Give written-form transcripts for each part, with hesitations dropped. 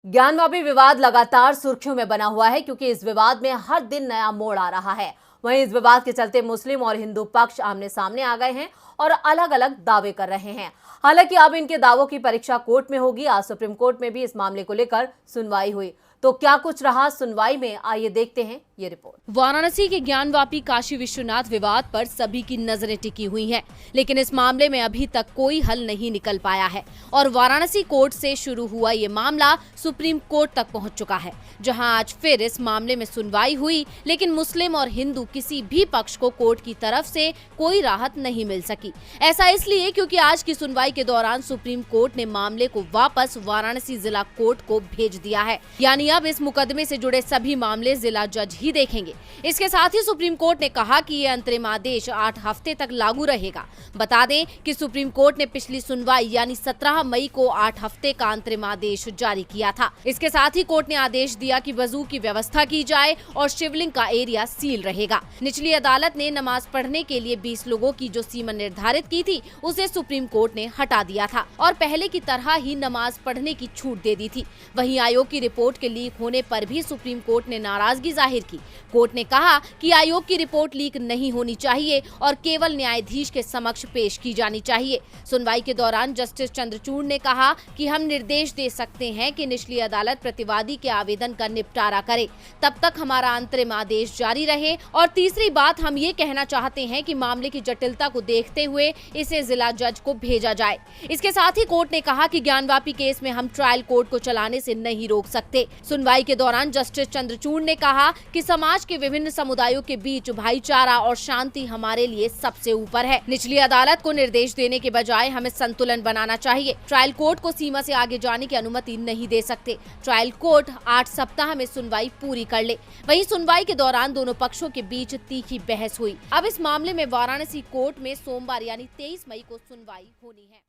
ज्ञानवापी विवाद लगातार सुर्खियों में बना हुआ है क्योंकि इस विवाद में हर दिन नया मोड़ आ रहा है। वहीं इस विवाद के चलते मुस्लिम और हिंदू पक्ष आमने सामने आ गए हैं और अलग अलग दावे कर रहे हैं। हालांकि अब इनके दावों की परीक्षा कोर्ट में होगी। आज सुप्रीम कोर्ट में भी इस मामले को लेकर सुनवाई हुई, तो क्या कुछ रहा सुनवाई में, आइए देखते हैं ये रिपोर्ट। वाराणसी के ज्ञानवापी काशी विश्वनाथ विवाद पर सभी की नजरें टिकी हुई हैं, लेकिन इस मामले में अभी तक कोई हल नहीं निकल पाया है और वाराणसी कोर्ट से शुरू हुआ ये मामला सुप्रीम कोर्ट तक पहुंच चुका है, जहां आज फिर इस मामले में सुनवाई हुई। लेकिन मुस्लिम और हिंदू किसी भी पक्ष को कोर्ट की तरफ से कोई राहत नहीं मिल सकी। ऐसा इसलिए क्योंकि आज की सुनवाई के दौरान सुप्रीम कोर्ट ने मामले को वापस वाराणसी जिला कोर्ट को भेज दिया है, यानी अब इस मुकदमे से जुड़े सभी मामले जिला जज ही देखेंगे। इसके साथ ही सुप्रीम कोर्ट ने कहा कि ये अंतरिम आदेश 8 हफ्ते तक लागू रहेगा। बता दें कि सुप्रीम कोर्ट ने पिछली सुनवाई यानी 17 मई को 8 हफ्ते का अंतरिम आदेश जारी किया था। इसके साथ ही कोर्ट ने आदेश दिया कि वजू की व्यवस्था की जाए और शिवलिंग का एरिया सील रहेगा। निचली अदालत ने नमाज पढ़ने के लिए 20 लोगों की जो सीमा निर्धारित की थी उसे सुप्रीम कोर्ट ने हटा दिया था और पहले की तरह ही नमाज पढ़ने की छूट दे दी थी। वहीं आयोग की रिपोर्ट के लीक होने पर भी सुप्रीम कोर्ट ने नाराजगी जाहिर की। कोर्ट ने कहा कि आयोग की रिपोर्ट लीक नहीं होनी चाहिए और केवल न्यायाधीश के समक्ष पेश की जानी चाहिए। सुनवाई के दौरान जस्टिस चंद्रचूड़ ने कहा कि हम निर्देश दे सकते हैं कि निचली अदालत प्रतिवादी के आवेदन का निपटारा करे, तब तक हमारा अंतरिम आदेश जारी रहे। और तीसरी बात, हम ये कहना चाहते हैं कि मामले की जटिलता को देखते हुए इसे जिला जज को भेजा जाए। इसके साथ ही कोर्ट ने कहा कि ज्ञानवापी केस में हम ट्रायल कोर्ट को चलाने से नहीं रोक सकते। सुनवाई के दौरान जस्टिस चंद्रचूड़ ने कहा कि समाज के विभिन्न समुदायों के बीच भाईचारा और शांति हमारे लिए सबसे ऊपर है। निचली अदालत को निर्देश देने के बजाय हमें संतुलन बनाना चाहिए। ट्रायल कोर्ट को सीमा से आगे जाने की अनुमति नहीं दे सकते। ट्रायल कोर्ट 8 सप्ताह में सुनवाई पूरी कर ले। वहीं सुनवाई के दौरान दोनों पक्षों के बीच तीखी बहस हुई। अब इस मामले में वाराणसी कोर्ट में सोमवार यानी 23 मई को सुनवाई होनी है।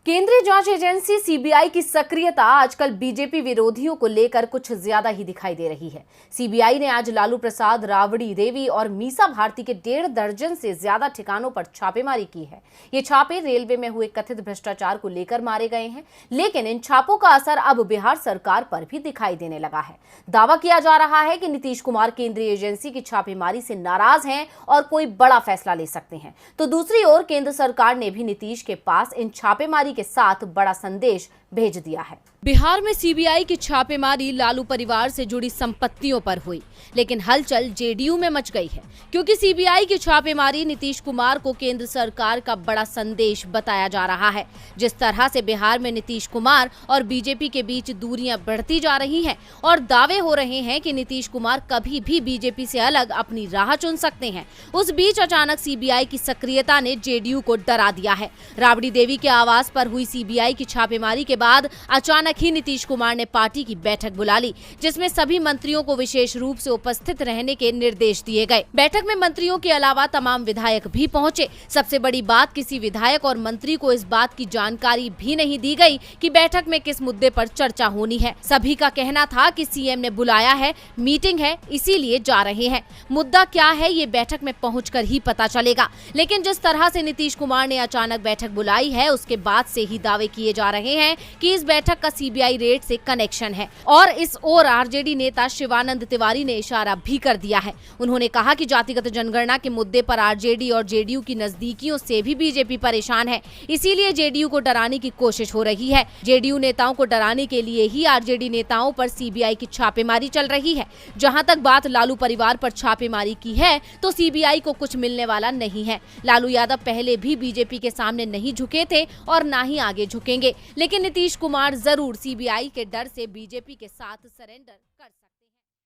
केंद्रीय जांच एजेंसी सीबीआई की सक्रियता आजकल बीजेपी विरोधियों को लेकर कुछ ज्यादा ही दिखाई दे रही है। सीबीआई ने आज लालू प्रसाद, राबड़ी देवी और मीसा भारती के 1.5 दर्जन से ज्यादा ठिकानों पर छापेमारी की है। ये छापे रेलवे में हुए कथित भ्रष्टाचार को लेकर मारे गए हैं, लेकिन इन छापों का असर अब बिहार सरकार पर भी दिखाई देने लगा है। दावा किया जा रहा है कि नीतीश कुमार केंद्रीय एजेंसी की छापेमारी से नाराज हैं और कोई बड़ा फैसला ले सकते हैं। तो दूसरी ओर केंद्र सरकार ने भी नीतीश के पास इन छापेमारी के साथ बड़ा संदेश भेज दिया है। बिहार में सीबीआई की छापेमारी लालू परिवार से जुड़ी संपत्तियों पर हुई, लेकिन हलचल जेडीयू में मच गई है क्योंकि सीबीआई की छापेमारी नीतीश कुमार को केंद्र सरकार का बड़ा संदेश बताया जा रहा है। जिस तरह से बिहार में नीतीश कुमार और बीजेपी के बीच दूरियां बढ़ती जा रही हैं और दावे हो रहे हैं कि नीतीश कुमार कभी भी बीजेपी से अलग अपनी राह चुन सकते हैं, उस बीच अचानक सीबीआई की सक्रियता ने जेडीयू को डरा दिया है। राबड़ी देवी के आवास पर हुई सीबीआई की छापेमारी के बाद अचानक ही नीतीश कुमार ने पार्टी की बैठक बुला ली, जिसमें सभी मंत्रियों को विशेष रूप से उपस्थित रहने के निर्देश दिए गए। बैठक में मंत्रियों के अलावा तमाम विधायक भी पहुंचे। सबसे बड़ी बात, किसी विधायक और मंत्री को इस बात की जानकारी भी नहीं दी गई कि बैठक में किस मुद्दे पर चर्चा होनी है। सभी का कहना था कि सीएम ने बुलाया है, मीटिंग है, इसीलिए जा रहे हैं। मुद्दा क्या है ये बैठक में पहुंचकर ही पता चलेगा। लेकिन जिस तरह से नीतीश कुमार ने अचानक बैठक बुलाई है, उसके बाद से ही दावे किए जा रहे हैं कि इस बैठक का सीबीआई रेड से कनेक्शन है। और इस ओर आरजेडी नेता शिवानंद तिवारी ने इशारा भी कर दिया है। उन्होंने कहा कि जातिगत जनगणना के मुद्दे पर आरजेडी और जेडीयू की नजदीकियों से भी बीजेपी परेशान है, इसीलिए जेडीयू को डराने की कोशिश हो रही है। जेडीयू नेताओं को डराने के लिए ही आरजेडी नेताओं पर सीबीआई की छापेमारी चल रही है। जहां तक बात लालू परिवार पर छापेमारी की है, तो सीबीआई को कुछ मिलने वाला नहीं है। लालू यादव पहले भी बीजेपी के सामने नहीं झुके थे और ना ही आगे झुकेंगे, लेकिन नीतीश कुमार जरूर सीबीआई के डर से बीजेपी के साथ सरेंडर कर सकते हैं।